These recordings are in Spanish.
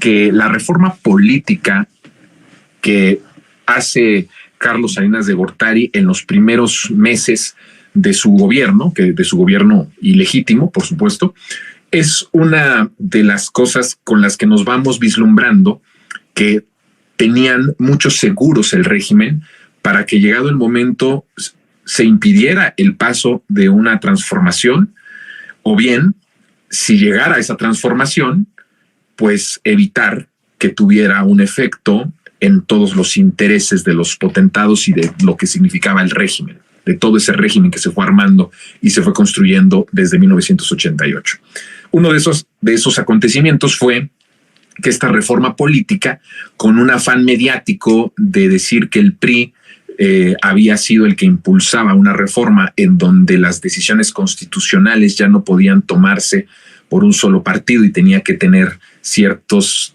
que la reforma política que hace Carlos Salinas de Gortari en los primeros meses de su gobierno, de su gobierno ilegítimo, por supuesto, es una de las cosas con las que nos vamos vislumbrando que tenían muchos seguros el régimen para que, llegado el momento, se impidiera el paso de una transformación, o bien, si llegara a esa transformación, pues evitar que tuviera un efecto en todos los intereses de los potentados y de lo que significaba el régimen, de todo ese régimen que se fue armando y se fue construyendo desde 1988. Uno de esos acontecimientos fue que esta reforma política, con un afán mediático de decir que el PRI había sido el que impulsaba una reforma en donde las decisiones constitucionales ya no podían tomarse por un solo partido y tenía que tener ciertos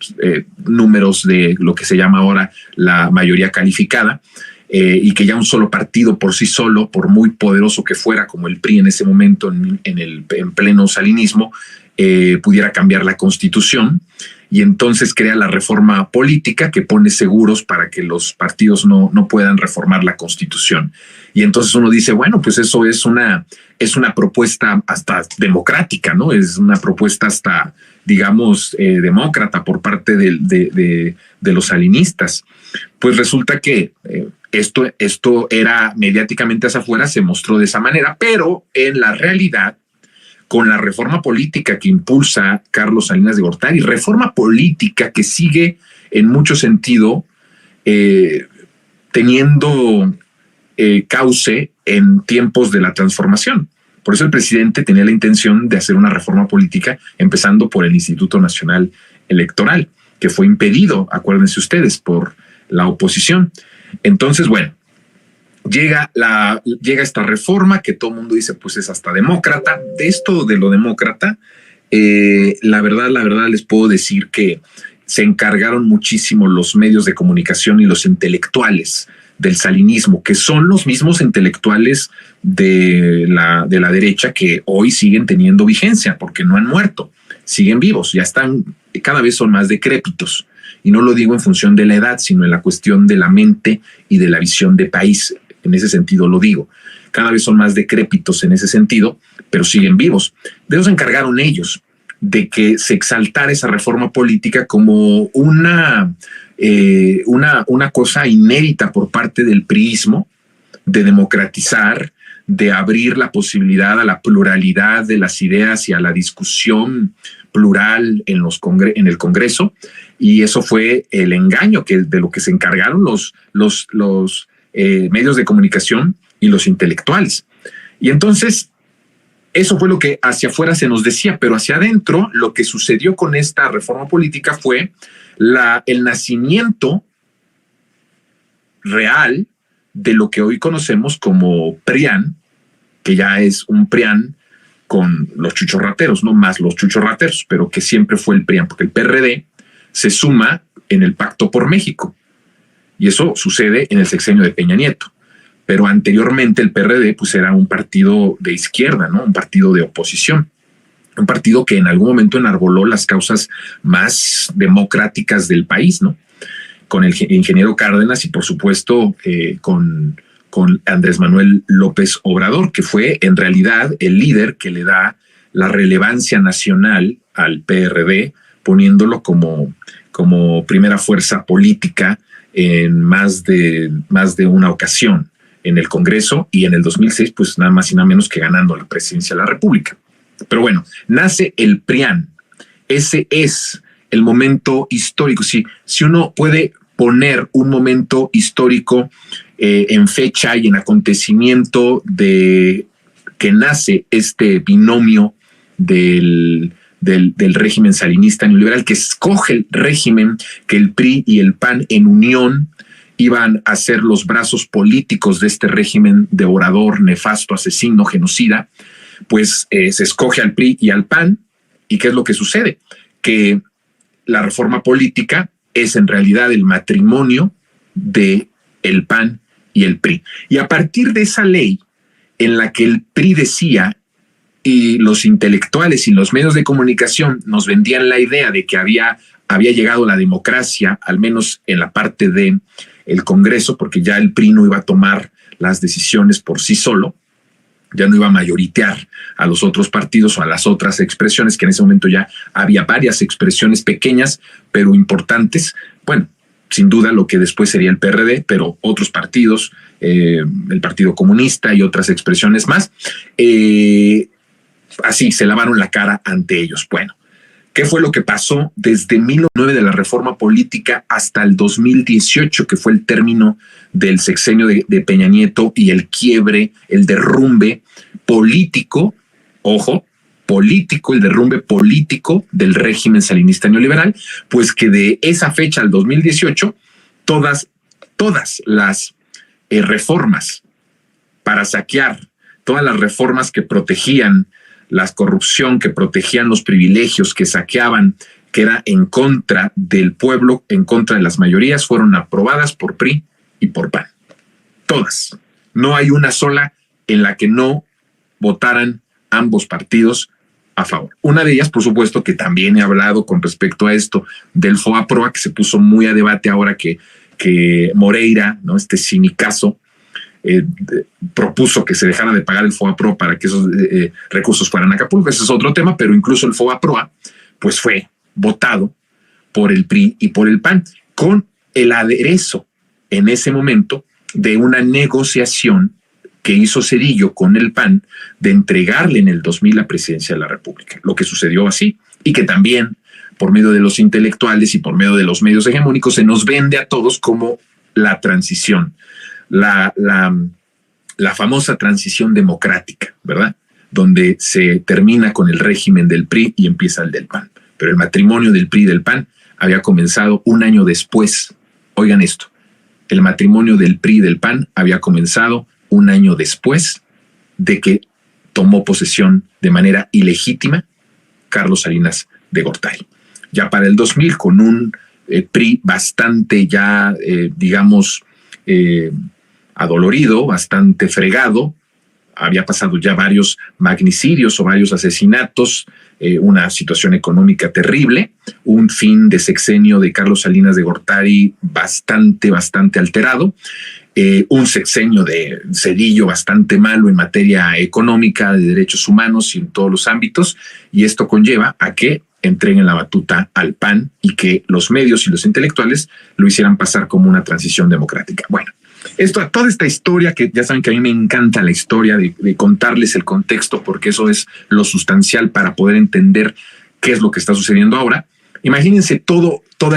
números de lo que se llama ahora la mayoría calificada, y que ya un solo partido por sí solo, por muy poderoso que fuera, como el PRI en ese momento en pleno salinismo, pudiera cambiar la Constitución, y entonces crea la reforma política que pone seguros para que los partidos no puedan reformar la Constitución. Y entonces uno dice, bueno, pues eso es una propuesta hasta democrática, ¿no? Es una propuesta hasta, digamos, demócrata por parte de los salinistas. Pues resulta que esto era mediáticamente hacia afuera, se mostró de esa manera, pero en la realidad, con la reforma política que impulsa Carlos Salinas de Gortari, reforma política que sigue en mucho sentido teniendo cauce en tiempos de la transformación. Por eso el presidente tenía la intención de hacer una reforma política empezando por el Instituto Nacional Electoral, que fue impedido, acuérdense ustedes, por la oposición. Entonces, bueno, llega esta reforma que todo el mundo dice pues es hasta demócrata. De esto de lo demócrata, la verdad les puedo decir que se encargaron muchísimo los medios de comunicación y los intelectuales del salinismo, que son los mismos intelectuales de la derecha que hoy siguen teniendo vigencia porque no han muerto, siguen vivos, ya están, cada vez son más decrépitos. Y no lo digo en función de la edad, sino en la cuestión de la mente y de la visión de país. En ese sentido lo digo. Cada vez son más decrépitos en ese sentido, pero siguen vivos. De eso se encargaron ellos, de que se exaltara esa reforma política como una cosa inédita por parte del priismo, de democratizar, de abrir la posibilidad a la pluralidad de las ideas y a la discusión plural en el Congreso. Y eso fue el engaño de lo que se encargaron los medios de comunicación y los intelectuales. Y entonces eso fue lo que hacia afuera se nos decía, pero hacia adentro lo que sucedió con esta reforma política fue el nacimiento real de lo que hoy conocemos como PRIAN, que ya es un PRIAN con los chuchorrateros, no más los chuchorrateros, pero que siempre fue el PRIAN, porque el PRD se suma en el Pacto por México. Y eso sucede en el sexenio de Peña Nieto. Pero anteriormente el PRD pues era un partido de izquierda, ¿no? Un partido de oposición. Un partido que en algún momento enarboló las causas más democráticas del país, ¿no? Con el ingeniero Cárdenas y por supuesto con Andrés Manuel López Obrador, que fue en realidad el líder que le da la relevancia nacional al PRD, poniéndolo como primera fuerza política en más de una ocasión en el Congreso, y en el 2006 pues nada más y nada menos que ganando la presidencia de la República. Pero bueno, nace el PRIAN. Ese es el momento histórico. Si uno puede poner un momento histórico en fecha y en acontecimiento de que nace este binomio del régimen salinista neoliberal, que escoge el régimen, que el PRI y el PAN en unión iban a ser los brazos políticos de este régimen devorador, nefasto, asesino, genocida, pues se escoge al PRI y al PAN. ¿Y qué es lo que sucede? Que la reforma política es en realidad el matrimonio de el PAN y el PRI. Y a partir de esa ley en la que el PRI decía, y los intelectuales y los medios de comunicación nos vendían la idea de que había había llegado la democracia, al menos en la parte de el Congreso, porque ya el PRI no iba a tomar las decisiones por sí solo, ya no iba a mayoritear a los otros partidos o a las otras expresiones, que en ese momento ya había varias expresiones pequeñas, pero importantes. Bueno, sin duda lo que después sería el PRD, pero otros partidos, el Partido Comunista y otras expresiones más, así se lavaron la cara ante ellos. Bueno, ¿qué fue lo que pasó desde 1909 de la reforma política hasta el 2018, que fue el término del sexenio de Peña Nieto y el quiebre, el derrumbe político, ojo, político, el derrumbe político del régimen salinista neoliberal? Pues que de esa fecha al 2018, todas las reformas para saquear, todas las reformas que protegían la corrupción, que protegían los privilegios, que saqueaban, que era en contra del pueblo, en contra de las mayorías, fueron aprobadas por PRI y por PAN. Todas. No hay una sola en la que no votaran ambos partidos a favor. Una de ellas, por supuesto, que también he hablado con respecto a esto del FOBAPROA, que se puso muy a debate ahora que Moreira, ¿no?, este sinicazo, propuso que se dejara de pagar el FOBAPROA para que esos recursos fueran a Acapulco. Ese es otro tema, pero incluso el FOBAPROA pues fue votado por el PRI y por el PAN, con el aderezo en ese momento de una negociación que hizo Zedillo con el PAN de entregarle en el 2000 la presidencia de la República. Lo que sucedió así, y que también por medio de los intelectuales y por medio de los medios hegemónicos se nos vende a todos como la transición, la famosa transición democrática, ¿verdad?, donde se termina con el régimen del PRI y empieza el del PAN. Pero el matrimonio del PRI y del PAN había comenzado un año después. Oigan esto, el matrimonio del PRI y del PAN había comenzado un año después de que tomó posesión de manera ilegítima Carlos Salinas de Gortari. Ya para el 2000, con un PRI bastante ya, digamos, adolorido, bastante fregado, había pasado ya varios magnicidios o varios asesinatos, una situación económica terrible, un fin de sexenio de Carlos Salinas de Gortari bastante alterado, un sexenio de Zedillo bastante malo en materia económica, de derechos humanos y en todos los ámbitos, y esto conlleva a que entreguen la batuta al PAN y que los medios y los intelectuales lo hicieran pasar como una transición democrática. Bueno, toda esta historia, que ya saben que a mí me encanta la historia, de contarles el contexto, porque eso es lo sustancial para poder entender qué es lo que está sucediendo ahora. Imagínense toda